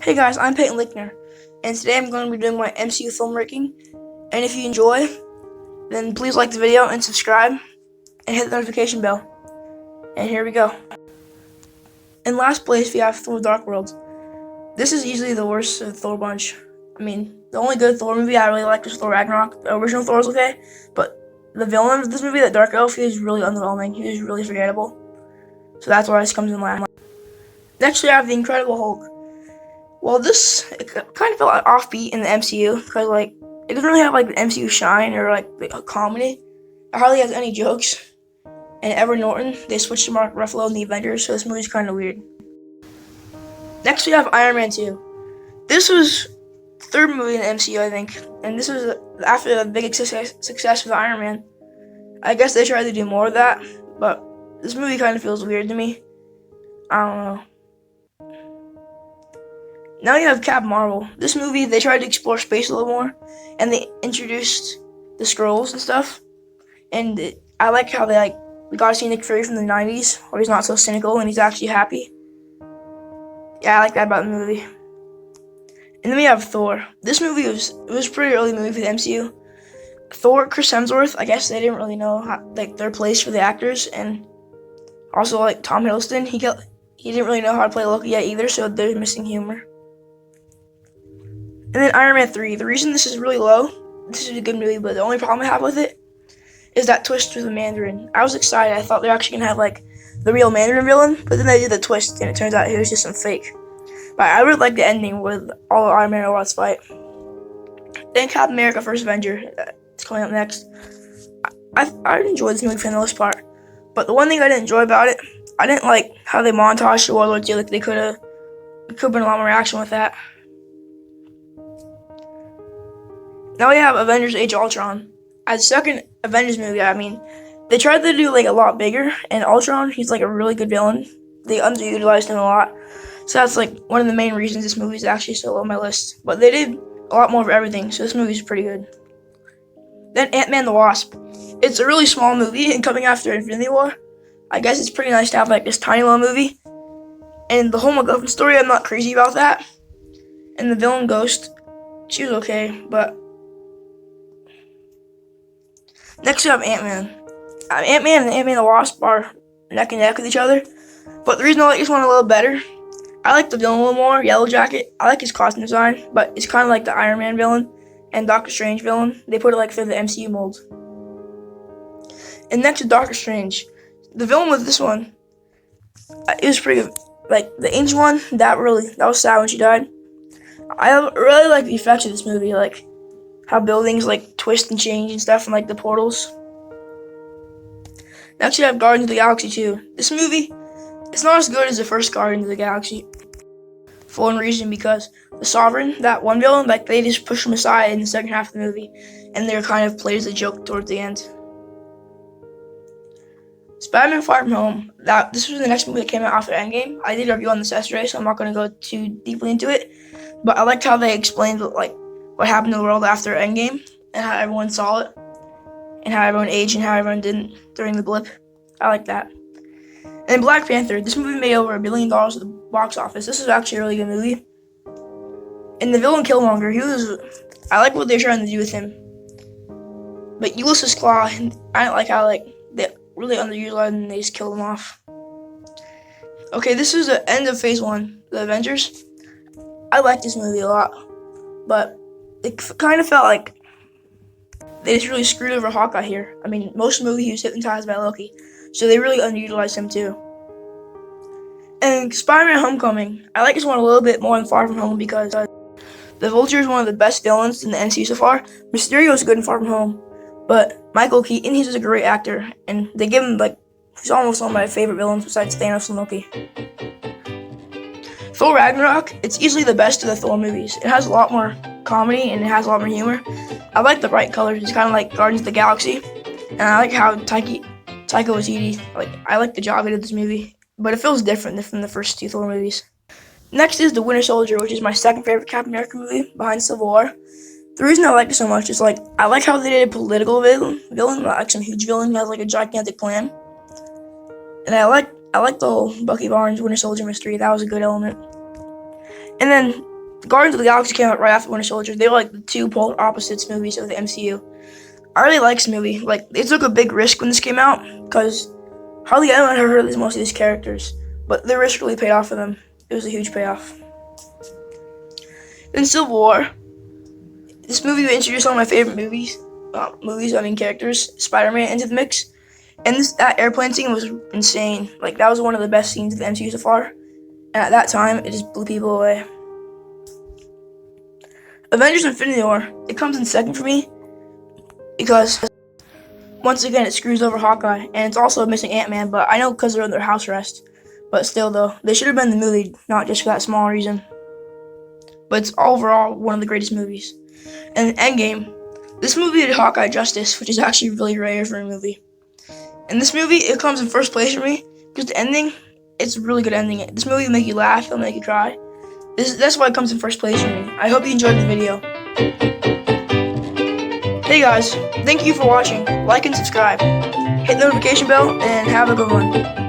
Hey guys, I'm Peyton Lickner, and today I'm going to be doing my MCU film ranking. And if you enjoy, then please like the video and subscribe, and hit the notification bell. And here we go. In last place, we have Thor: Dark World. This is easily the worst of the Thor bunch. I mean, the only good Thor movie I really liked was Thor Ragnarok. The original Thor was okay, but the villain of this movie, that Dark Elf, he was really underwhelming. He was really forgettable. So that's why this comes in last. Next, we have The Incredible Hulk. Well, it kind of felt like offbeat in the MCU because it doesn't really have the MCU shine or a comedy. It hardly has any jokes. And Edward Norton, they switched to Mark Ruffalo in the Avengers, so this movie's kind of weird. Next, we have Iron Man 2. This was the third movie in the MCU, I think, and this was after the big success with Iron Man. I guess they tried to do more of that, but this movie kind of feels weird to me. I don't know. Now you have Captain Marvel. This movie, they tried to explore space a little more, and they introduced the Skrulls and stuff. And I like how we got to see Nick Fury from the 90s, where he's not so cynical and he's actually happy. Yeah, I like that about the movie. And then we have Thor. This movie was a pretty early movie for the MCU. Thor, Chris Hemsworth, I guess they didn't really know their place for the actors, and also Tom Hiddleston, he didn't really know how to play Loki yet either, so they're missing humor. And then Iron Man 3. The reason this is really low, this is a good movie, but the only problem I have with it is that twist with the Mandarin. I was excited. I thought they were actually going to have the real Mandarin villain, but then they did the twist, and it turns out he was just some fake. But I really like the ending with all the Iron Man robots fight. Then Captain America: First Avenger. It's coming up next. I enjoyed this movie for the most part, but the one thing I didn't enjoy about it, I didn't like how they montaged the Warlord too. They could have been a lot more action with that. Now we have Avengers: Age of Ultron. As the second Avengers movie, I mean, they tried to do a lot bigger, and Ultron, he's a really good villain. They underutilized him a lot. So that's one of the main reasons this movie is actually so low on my list. But they did a lot more of everything, so this movie's pretty good. Then Ant-Man the Wasp. It's a really small movie, and coming after Infinity War, I guess it's pretty nice to have this tiny little movie. And the whole MacGuffin story, I'm not crazy about that. And the villain Ghost, she was okay, but next we have Ant-Man. Ant-Man and Ant-Man the Wasp are neck and neck with each other. But the reason I like this one a little better, I like the villain a little more, Yellow Jacket. I like his costume design, but it's kind of like the Iron Man villain and Doctor Strange villain. They put it through the MCU mold. And next is Doctor Strange. The villain with this one, it was pretty good. The Angel one, that was sad when she died. I really like the effects of this movie, how buildings twist and change and stuff, and the portals. Next you have Guardians of the Galaxy 2. This movie, it's not as good as the first Guardians of the Galaxy. For one reason, because the Sovereign, that one villain, they just push him aside in the second half of the movie, and they're kind of played as a joke towards the end. Spider-Man: Far From Home. This was the next movie that came out after Endgame. I did a review on this yesterday, so I'm not going to go too deeply into it. But I liked how they explained what happened to the world after Endgame, and how everyone saw it, and how everyone aged and how everyone didn't during the blip. I like that. And Black Panther. This movie made over $1 billion at the box office. This is actually a really good movie. And the villain Killmonger, I like what they're trying to do with him. But Ulysses Claw, I don't like how they really underutilized and they just killed him off. Okay, this is the end of Phase 1, the Avengers. I like this movie a lot, but it kind of felt like they just really screwed over Hawkeye here. I mean, most of the movie he was hypnotized by Loki, so they really underutilized him too. And Spider-Man: Homecoming, I like this one a little bit more than Far From Home because the Vulture is one of the best villains in the MCU so far. Mysterio is good in Far From Home, but Michael Keaton, he's just a great actor, and they give him he's almost one of my favorite villains besides Thanos and Loki. Thor Ragnarok, it's easily the best of the Thor movies. It has a lot more comedy and it has a lot more humor. I like the bright colors. It's kind of like Guardians of the Galaxy, and I like how Taika Waititi, I like the job he did this movie, but it feels different from the first two Thor movies. Next is The Winter Soldier, which is my second favorite Captain America movie behind Civil War. The reason I like it so much is I like how they did a political villain, not some huge villain who has a gigantic plan. And I like the whole Bucky Barnes Winter Soldier mystery. That was a good element. And then Guardians of the Galaxy came out right after Winter Soldier. They were like the two polar opposites movies of the MCU. I really like this movie. Like, they took a big risk when this came out, because hardly anyone had heard of most of these characters. But the risk really paid off for them. It was a huge payoff. In Civil War, this movie introduced one of my favorite characters, Spider-Man, into the mix. And that airplane scene was insane. Like, that was one of the best scenes of the MCU so far. And at that time, it just blew people away. Avengers Infinity War, it comes in second for me, because once again, it screws over Hawkeye, and it's also missing Ant-Man, but I know because they're under house arrest. But still, though, they should have been in the movie, not just for that small reason. But it's overall one of the greatest movies. And Endgame, this movie did Hawkeye justice, which is actually really rare for a movie. And this movie, it comes in first place for me, because the ending, it's a really good ending. This movie will make you laugh, it'll make you cry. That's why it comes in first place for me. I hope you enjoyed the video. Hey guys, thank you for watching. Like and subscribe. Hit the notification bell and have a good one.